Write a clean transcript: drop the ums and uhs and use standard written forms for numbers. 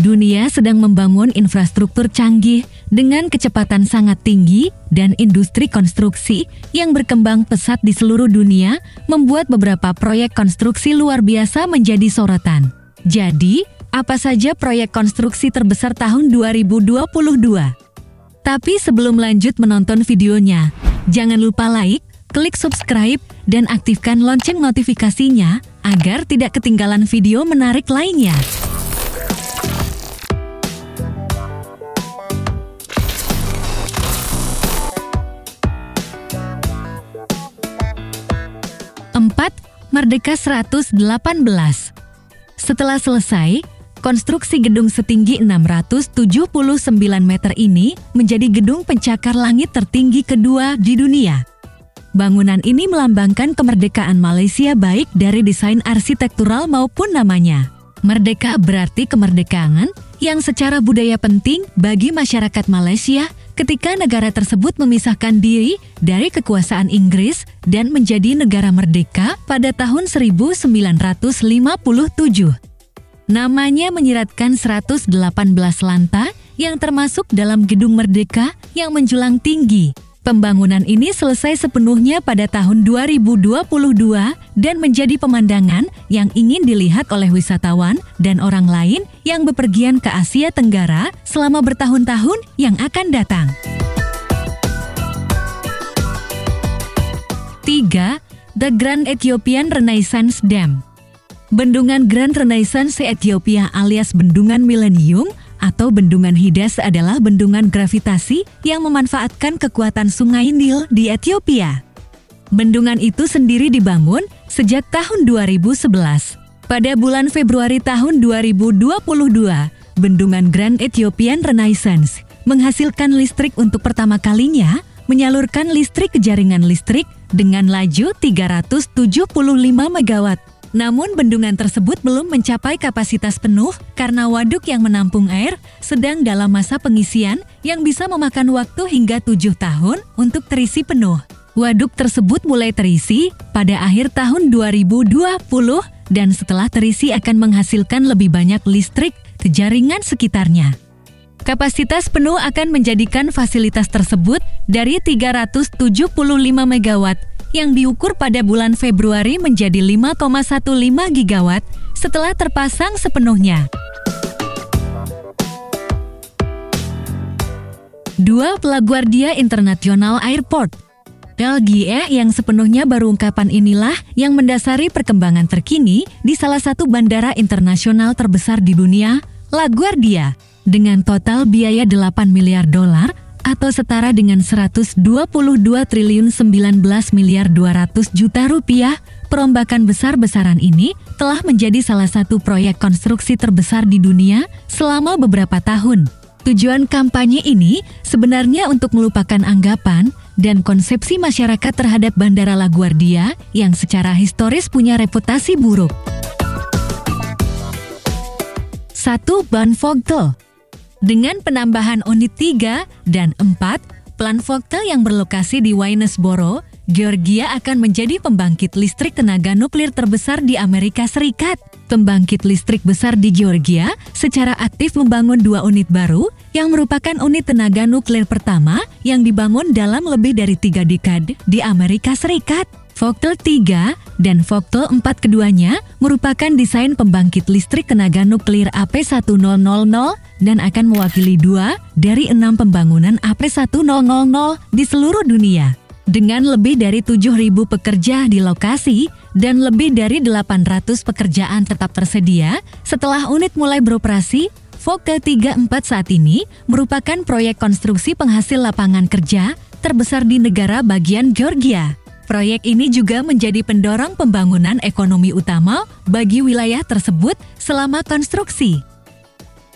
Dunia sedang membangun infrastruktur canggih dengan kecepatan sangat tinggi dan industri konstruksi yang berkembang pesat di seluruh dunia membuat beberapa proyek konstruksi luar biasa menjadi sorotan. Jadi, apa saja proyek konstruksi terbesar tahun 2022? Tapi sebelum lanjut menonton videonya, jangan lupa like, klik subscribe, dan aktifkan lonceng notifikasinya agar tidak ketinggalan video menarik lainnya. Merdeka 118. Setelah selesai, konstruksi gedung setinggi 679 meter ini menjadi gedung pencakar langit tertinggi kedua di dunia. Bangunan ini melambangkan kemerdekaan Malaysia baik dari desain arsitektural maupun namanya. Merdeka berarti kemerdekaan yang secara budaya penting bagi masyarakat Malaysia ketika negara tersebut memisahkan diri dari kekuasaan Inggris dan menjadi negara merdeka pada tahun 1957. Namanya menyiratkan 118 lantai yang termasuk dalam gedung merdeka yang menjulang tinggi. Pembangunan ini selesai sepenuhnya pada tahun 2022 dan menjadi pemandangan yang ingin dilihat oleh wisatawan dan orang lain yang bepergian ke Asia Tenggara selama bertahun-tahun yang akan datang. 3. The Grand Ethiopian Renaissance Dam. Bendungan Grand Renaissance Ethiopia alias Bendungan Milenium atau Bendungan Hidas adalah bendungan gravitasi yang memanfaatkan kekuatan sungai Nil di Ethiopia. Bendungan itu sendiri dibangun sejak tahun 2011. Pada bulan Februari tahun 2022, Bendungan Grand Ethiopian Renaissance menghasilkan listrik untuk pertama kalinya, menyalurkan listrik ke jaringan listrik dengan laju 375 MW. Namun bendungan tersebut belum mencapai kapasitas penuh karena waduk yang menampung air sedang dalam masa pengisian yang bisa memakan waktu hingga 7 tahun untuk terisi penuh. Waduk tersebut mulai terisi pada akhir tahun 2020 dan setelah terisi akan menghasilkan lebih banyak listrik ke jaringan sekitarnya. Kapasitas penuh akan menjadikan fasilitas tersebut dari 375 MW yang diukur pada bulan Februari menjadi 5,15 gigawatt setelah terpasang sepenuhnya. 2. LaGuardia International Airport. LGE yang sepenuhnya baru ungkapan inilah yang mendasari perkembangan terkini di salah satu bandara internasional terbesar di dunia, LaGuardia, dengan total biaya $8 miliar atau setara dengan 122 triliun 19 miliar 200 juta rupiah. Perombakan besar-besaran ini telah menjadi salah satu proyek konstruksi terbesar di dunia selama beberapa tahun. Tujuan kampanye ini sebenarnya untuk melupakan anggapan dan konsepsi masyarakat terhadap Bandara LaGuardia yang secara historis punya reputasi buruk. 1. Ban Vogtle. Dengan penambahan unit 3 dan 4, Plan Vogtle yang berlokasi di Waynesboro, Georgia akan menjadi pembangkit listrik tenaga nuklir terbesar di Amerika Serikat. Pembangkit listrik besar di Georgia secara aktif membangun 2 unit baru yang merupakan unit tenaga nuklir pertama yang dibangun dalam lebih dari 3 dekade di Amerika Serikat. Vogtle 3 dan Vogtle 4 keduanya merupakan desain pembangkit listrik tenaga nuklir AP1000 dan akan mewakili 2 dari 6 pembangunan AP1000 di seluruh dunia. Dengan lebih dari 7.000 pekerja di lokasi dan lebih dari 800 pekerjaan tetap tersedia, setelah unit mulai beroperasi, Vogtle 3-4 saat ini merupakan proyek konstruksi penghasil lapangan kerja terbesar di negara bagian Georgia. Proyek ini juga menjadi pendorong pembangunan ekonomi utama bagi wilayah tersebut selama konstruksi.